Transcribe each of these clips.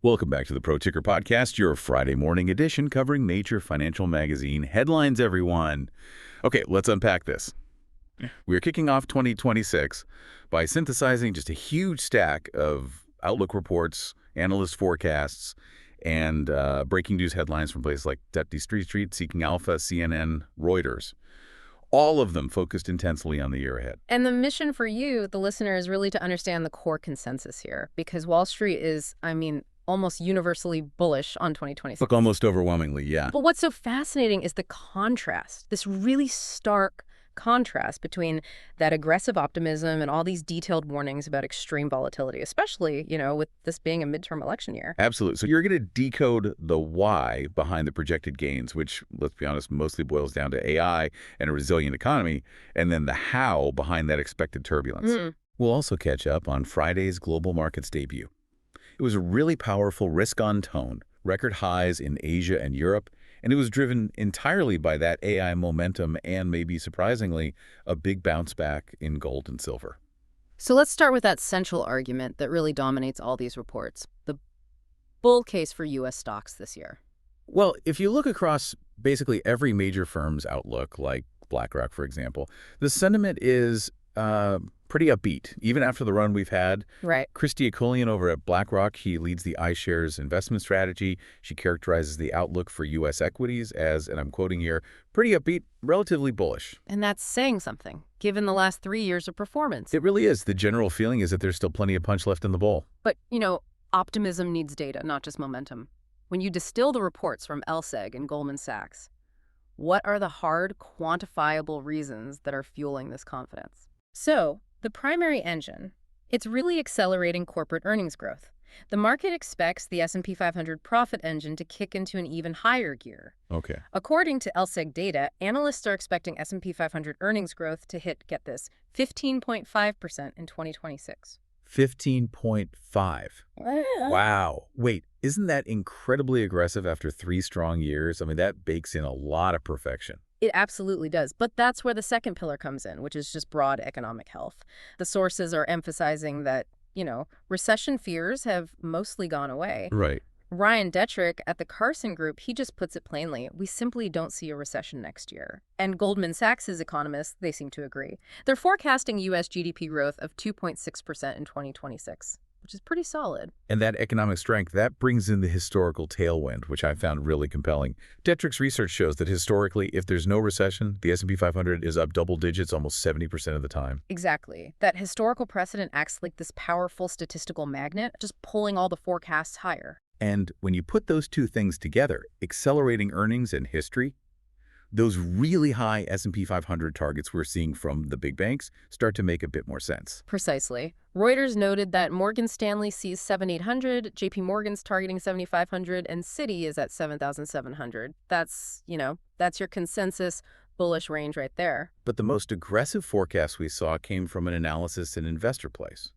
Welcome back to the Pro Ticker Podcast, your Friday morning edition covering major financial magazine headlines, everyone. Okay, let's unpack this. We're kicking off 2026 by synthesizing just a huge stack of outlook reports, analyst forecasts, and breaking news headlines from places like Street, Seeking Alpha, CNN, Reuters. All of them focused intensely on the year ahead. And the mission for you, the listener, is really to understand the core consensus here, because Wall Street is, almost universally bullish on 2026. Look, almost overwhelmingly, yeah. But what's so fascinating is the contrast, this really stark contrast between that aggressive optimism and all these detailed warnings about extreme volatility, especially, with this being a midterm election year. Absolutely. So you're going to decode the why behind the projected gains, which, let's be honest, mostly boils down to AI and a resilient economy, and then the how behind that expected turbulence. We'll also catch up on Friday's global markets debut. It was a really powerful risk-on tone, record highs in Asia and Europe, and it was driven entirely by that AI momentum and, maybe surprisingly, a big bounce back in gold and silver. So let's start with that central argument that really dominates all these reports, the bull case for U.S. stocks this year. Well, if you look across basically every major firm's outlook, like BlackRock, for example, the sentiment is pretty upbeat, even after the run we've had. Right. Christy Akullian over at BlackRock, he leads the iShares investment strategy. She characterizes the outlook for U.S. equities as, and I'm quoting here, pretty upbeat, relatively bullish. And that's saying something, given the last 3 years of performance. It really is. The general feeling is that there's still plenty of punch left in the bowl. But, optimism needs data, not just momentum. When you distill the reports from LSEG and Goldman Sachs, what are the hard, quantifiable reasons that are fueling this confidence? So, the primary engine, it's really accelerating corporate earnings growth. The market expects the S&P 500 profit engine to kick into an even higher gear. Okay. According to LSEG data, analysts are expecting S&P 500 earnings growth to hit, get this, 15.5% in 2026. 15.5. Wow. Wait, isn't that incredibly aggressive after 3 strong years? That bakes in a lot of perfection. It absolutely does. But that's where the second pillar comes in, which is just broad economic health. The sources are emphasizing that, recession fears have mostly gone away. Right. Ryan Detrick at the Carson Group, he just puts it plainly. We simply don't see a recession next year. And Goldman Sachs' economists, they seem to agree. They're forecasting U.S. GDP growth of 2.6% in 2026. Which is pretty solid. And that economic strength, that brings in the historical tailwind, which I found really compelling. Detrick's research shows that historically, if there's no recession, the S&P 500 is up double digits almost 70% of the time. Exactly. That historical precedent acts like this powerful statistical magnet, just pulling all the forecasts higher. And when you put those two things together, accelerating earnings and history, those really high S&P 500 targets we're seeing from the big banks start to make a bit more sense. Precisely. Reuters noted that Morgan Stanley sees 7,800, JP Morgan's targeting 7,500, and Citi is at 7,700. That's your consensus bullish range right there. But the most aggressive forecast we saw came from an analysis in Investor Place.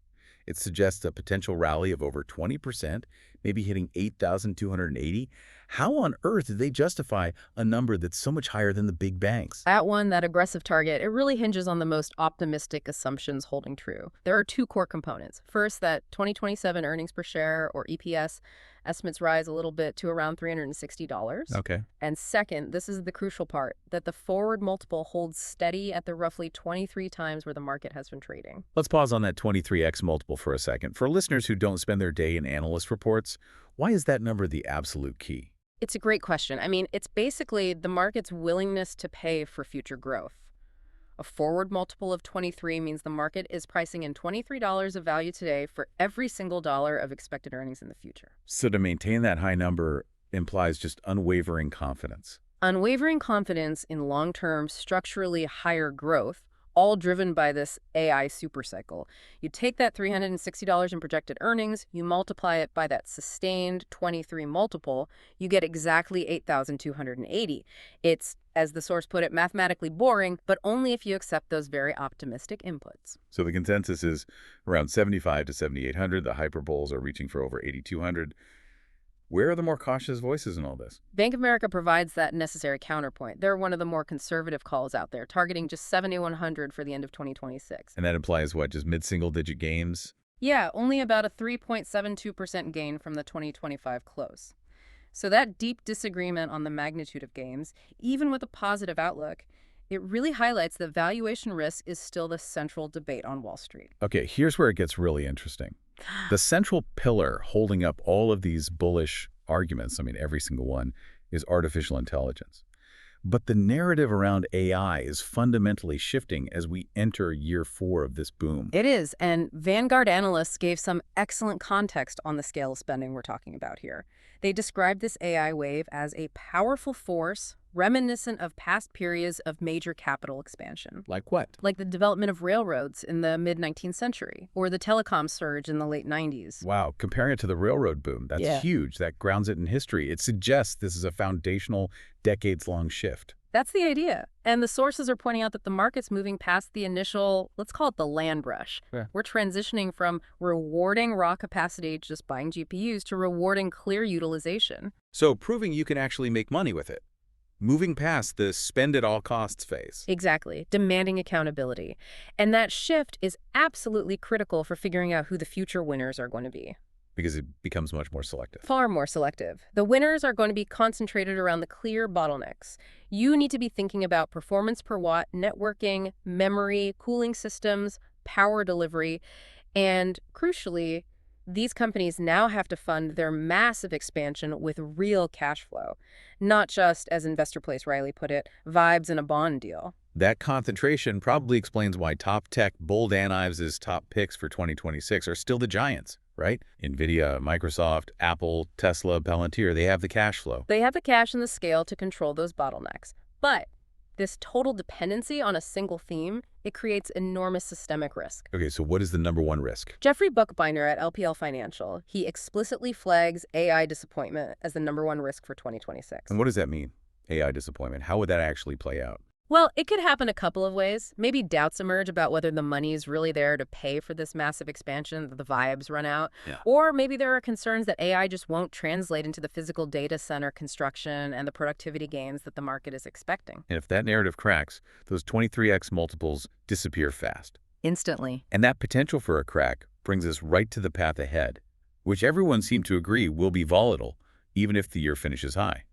It suggests a potential rally of over 20%, maybe hitting 8,280. How on earth did they justify a number that's so much higher than the big banks? That aggressive target, it really hinges on the most optimistic assumptions holding true. There are 2 core components. First, that 2027 earnings per share, or EPS, estimates rise a little bit to around $360. Okay. And second, this is the crucial part, that the forward multiple holds steady at the roughly 23 times where the market has been trading. Let's pause on that 23x multiple for a second. For listeners who don't spend their day in analyst reports, why is that number the absolute key? It's a great question. It's basically the market's willingness to pay for future growth. A forward multiple of 23 means the market is pricing in $23 of value today for every single dollar of expected earnings in the future. So to maintain that high number implies just unwavering confidence. Unwavering confidence in long-term, structurally higher growth, all driven by this AI supercycle. You take that $360 in projected earnings, you multiply it by that sustained 23 multiple, you get exactly 8,280. It's, as the source put it, mathematically boring, but only if you accept those very optimistic inputs. So the consensus is around 75 to 7,800. The hyperboles are reaching for over 8,200. Where are the more cautious voices in all this? Bank of America provides that necessary counterpoint. They're one of the more conservative calls out there, targeting just 7,100 for the end of 2026. And that implies what, just mid-single digit gains? Yeah, only about a 3.72% gain from the 2025 close. So that deep disagreement on the magnitude of gains, even with a positive outlook, it really highlights that valuation risk is still the central debate on Wall Street. Okay, here's where it gets really interesting. The central pillar holding up all of these bullish arguments, I mean, every single one, is artificial intelligence. But the narrative around AI is fundamentally shifting as we enter year 4 of this boom. It is, and Vanguard analysts gave some excellent context on the scale of spending we're talking about here. They described this AI wave as a powerful force reminiscent of past periods of major capital expansion, Like what? like the development of railroads in the mid-19th century or the telecom surge in the late 90s. Wow, comparing it to the railroad boom, that's Yeah. huge. That grounds it in history. It suggests this is a foundational, decades-long shift. That's the idea. And the sources are pointing out that the market's moving past the initial, let's call it the land rush. Yeah. We're transitioning from rewarding raw capacity, just buying GPUs, to rewarding clear utilization. So proving you can actually make money with it. Moving past the spend-at-all-costs phase. Exactly, demanding accountability. And that shift is absolutely critical for figuring out who the future winners are going to be. Because it becomes much more selective. Far more selective. The winners are going to be concentrated around the clear bottlenecks. You need to be thinking about performance per watt, networking, memory, cooling systems, power delivery, and crucially, these companies now have to fund their massive expansion with real cash flow, not just, as Investor Place Riley put it, vibes in a bond deal. That concentration probably explains why top tech Bull Dan Ives' top picks for 2026 are still the giants, right? NVIDIA, Microsoft, Apple, Tesla, Palantir, they have the cash flow. They have the cash and the scale to control those bottlenecks. But this total dependency on a single theme, it creates enormous systemic risk. Okay, so what is the number one risk? Jeffrey Buchbinder at LPL Financial, he explicitly flags AI disappointment as the number one risk for 2026. And what does that mean, AI disappointment? How would that actually play out? Well, it could happen a couple of ways. Maybe doubts emerge about whether the money is really there to pay for this massive expansion, that the vibes run out. Yeah. Or maybe there are concerns that AI just won't translate into the physical data center construction and the productivity gains that the market is expecting. And if that narrative cracks, those 23x multiples disappear fast. Instantly. And that potential for a crack brings us right to the path ahead, which everyone seemed to agree will be volatile, even if the year finishes high.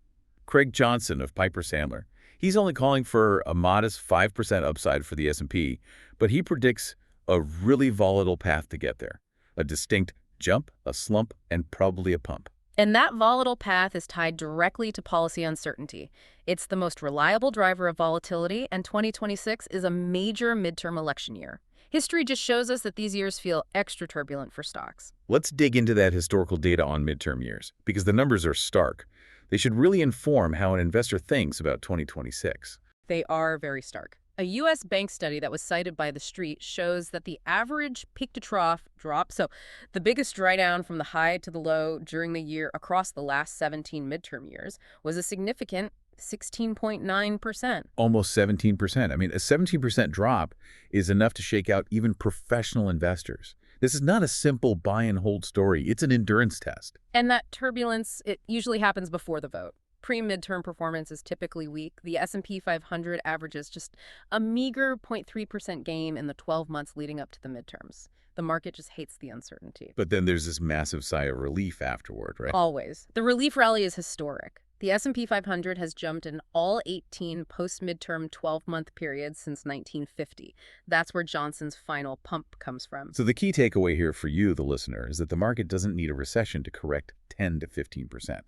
Craig Johnson of Piper Sandler, he's only calling for a modest 5% upside for the S&P, but he predicts a really volatile path to get there. A distinct jump, a slump, and probably a pump. And that volatile path is tied directly to policy uncertainty. It's the most reliable driver of volatility, and 2026 is a major midterm election year. History just shows us that these years feel extra turbulent for stocks. Let's dig into that historical data on midterm years, because the numbers are stark. They should really inform how an investor thinks about 2026. They are very stark. A U.S. bank study that was cited by The Street shows that the average peak-to-trough drop, so the biggest drawdown from the high to the low during the year across the last 17 midterm years, was a significant 16.9%. Almost 17%. I mean, a 17% drop is enough to shake out even professional investors. This is not a simple buy and hold story. It's an endurance test. And that turbulence, it usually happens before the vote. Pre-midterm performance is typically weak. The S&P 500 averages just a meager 0.3% gain in the 12 months leading up to the midterms. The market just hates the uncertainty. But then there's this massive sigh of relief afterward, right? Always. The relief rally is historic. The S&P 500 has jumped in all 18 post-midterm 12-month periods since 1950. That's where Johnson's final pump comes from. So the key takeaway here for you, the listener, is that the market doesn't need a recession to correct 10 to 15%.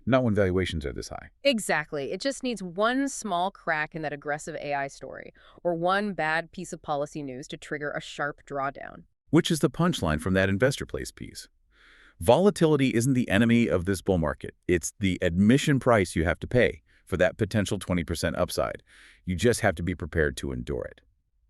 Not when valuations are this high. Exactly. It just needs one small crack in that aggressive AI story, or one bad piece of policy news to trigger a sharp drawdown. Which is the punchline from that Investor Place piece. Volatility isn't the enemy of this bull market. It's the admission price you have to pay for that potential 20% upside. You just have to be prepared to endure it.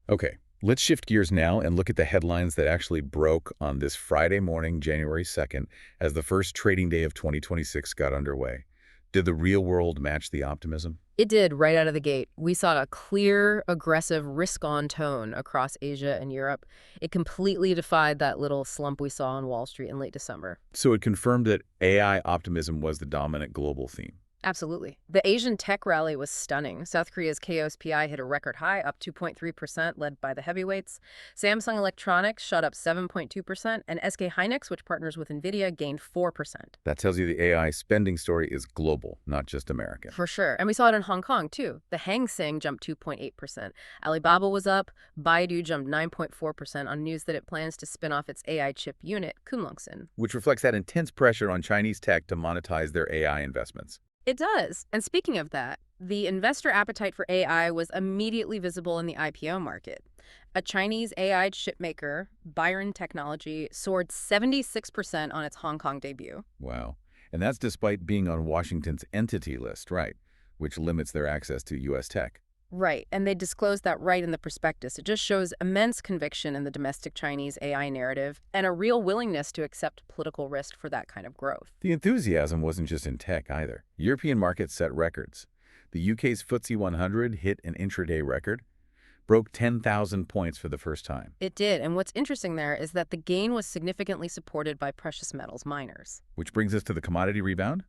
Okay, let's shift gears now and look at the headlines that actually broke on this Friday morning, January 2nd, as the first trading day of 2026 got underway. Did the real world match the optimism? It did right out of the gate. We saw a clear, aggressive, risk-on tone across Asia and Europe. It completely defied that little slump we saw on Wall Street in late December. So it confirmed that AI optimism was the dominant global theme. Absolutely. The Asian tech rally was stunning. South Korea's KOSPI hit a record high, up 2.3%, led by the heavyweights. Samsung Electronics shot up 7.2%, and SK Hynix, which partners with NVIDIA, gained 4%. That tells you the AI spending story is global, not just American. For sure. And we saw it in Hong Kong, too. The Hang Seng jumped 2.8%. Alibaba was up. Baidu jumped 9.4% on news that it plans to spin off its AI chip unit, Kunlunxin. Which reflects that intense pressure on Chinese tech to monetize their AI investments. It does. And speaking of that, the investor appetite for AI was immediately visible in the IPO market. A Chinese AI chipmaker, Byron Technology, soared 76% on its Hong Kong debut. Wow. And that's despite being on Washington's entity list, right, which limits their access to U.S. tech. Right, and they disclosed that right in the prospectus. It just shows immense conviction in the domestic Chinese AI narrative and a real willingness to accept political risk for that kind of growth. The enthusiasm wasn't just in tech either. European markets set records. The UK's FTSE 100 hit an intraday record, broke 10,000 points for the first time. It did, and what's interesting there is that the gain was significantly supported by precious metals miners. Which brings us to the commodity rebound.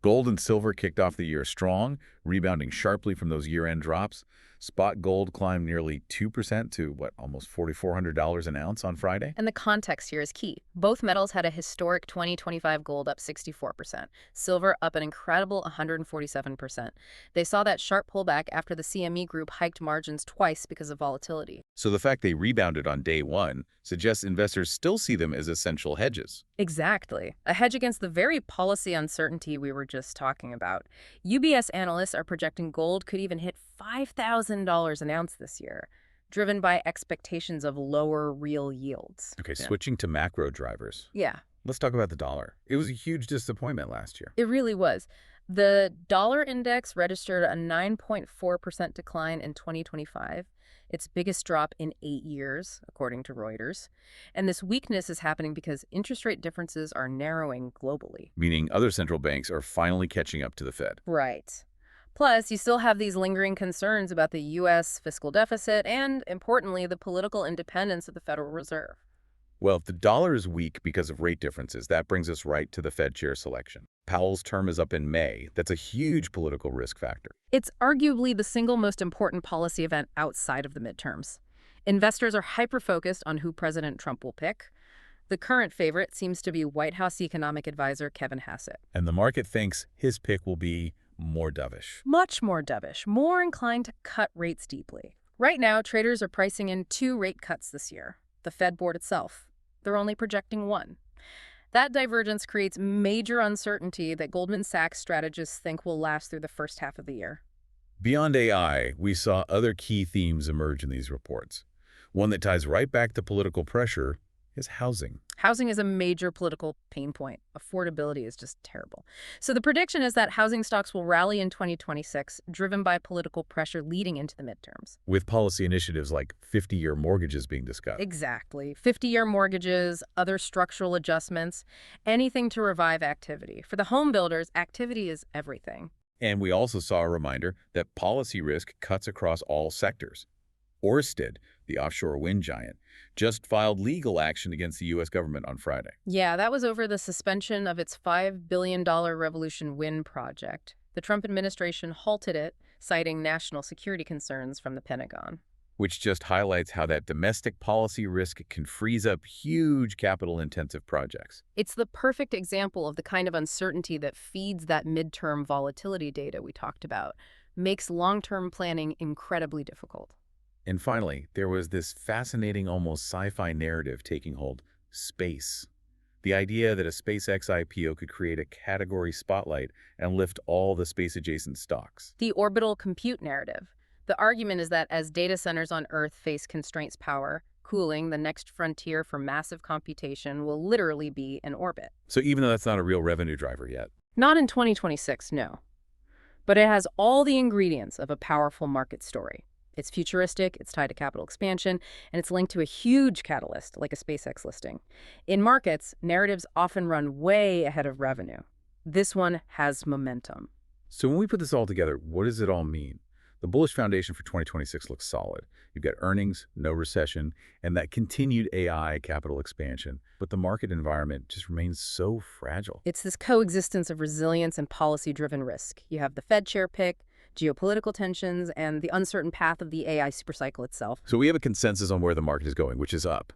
Gold and silver kicked off the year strong, rebounding sharply from those year-end drops. Spot gold climbed nearly 2% to, almost $4,400 an ounce on Friday? And the context here is key. Both metals had a historic 2025 gold up 64%, silver up an incredible 147%. They saw that sharp pullback after the CME group hiked margins twice because of volatility. So the fact they rebounded on day one suggests investors still see them as essential hedges. Exactly. A hedge against the very policy uncertainty we were just talking about. UBS analysts are projecting gold could even hit $5,000 an ounce this year, driven by expectations of lower real yields. Okay, switching to macro drivers. Yeah. Let's talk about the dollar. It was a huge disappointment last year. It really was. The dollar index registered a 9.4% decline in 2025, its biggest drop in 8 years, according to Reuters. And this weakness is happening because interest rate differences are narrowing globally. Meaning other central banks are finally catching up to the Fed. Right. Plus, you still have these lingering concerns about the U.S. fiscal deficit and, importantly, the political independence of the Federal Reserve. Well, if the dollar is weak because of rate differences, that brings us right to the Fed chair selection. Powell's term is up in May. That's a huge political risk factor. It's arguably the single most important policy event outside of the midterms. Investors are hyper-focused on who President Trump will pick. The current favorite seems to be White House economic advisor Kevin Hassett. And the market thinks his pick will be more dovish. Much more dovish, more inclined to cut rates deeply. Right now, traders are pricing in 2 rate cuts this year. The Fed board itself, they're only projecting 1. That divergence creates major uncertainty that Goldman Sachs strategists think will last through the first half of the year. Beyond AI, we saw other key themes emerge in these reports. One that ties right back to political pressure is housing. Housing is a major political pain point. Affordability is just terrible. So the prediction is that housing stocks will rally in 2026, driven by political pressure leading into the midterms. With policy initiatives like 50-year mortgages being discussed. Exactly. 50-year mortgages, other structural adjustments, anything to revive activity. For the home builders, activity is everything. And we also saw a reminder that policy risk cuts across all sectors. Ørsted, the offshore wind giant, just filed legal action against the U.S. government on Friday. Yeah, that was over the suspension of its $5 billion Revolution Wind project. The Trump administration halted it, citing national security concerns from the Pentagon. Which just highlights how that domestic policy risk can freeze up huge capital-intensive projects. It's the perfect example of the kind of uncertainty that feeds that midterm volatility data we talked about, makes long-term planning incredibly difficult. And finally, there was this fascinating, almost sci-fi narrative taking hold: space. The idea that a SpaceX IPO could create a category spotlight and lift all the space-adjacent stocks. The orbital compute narrative. The argument is that as data centers on Earth face constraints power, cooling, the next frontier for massive computation, will literally be in orbit. So even though that's not a real revenue driver yet. Not in 2026, no. But it has all the ingredients of a powerful market story. It's futuristic, it's tied to capital expansion, and it's linked to a huge catalyst, like a SpaceX listing. In markets, narratives often run way ahead of revenue. This one has momentum. So when we put this all together, what does it all mean? The bullish foundation for 2026 looks solid. You've got earnings, no recession, and that continued AI capital expansion. But the market environment just remains so fragile. It's this coexistence of resilience and policy-driven risk. You have the Fed chair pick, geopolitical tensions, and the uncertain path of the AI supercycle itself. So we have a consensus on where the market is going, which is up,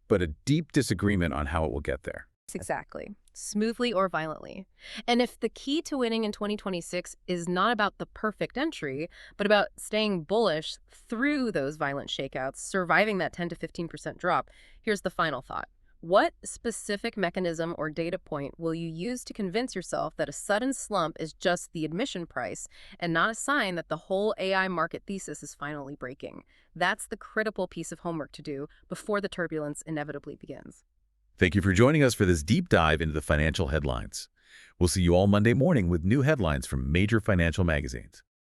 but a deep disagreement on how it will get there. Exactly. Smoothly or violently. And if the key to winning in 2026 is not about the perfect entry, but about staying bullish through those violent shakeouts, surviving that 10 to 15% drop, here's the final thought. What specific mechanism or data point will you use to convince yourself that a sudden slump is just the admission price and not a sign that the whole AI market thesis is finally breaking? That's the critical piece of homework to do before the turbulence inevitably begins. Thank you for joining us for this deep dive into the financial headlines. We'll see you all Monday morning with new headlines from major financial magazines.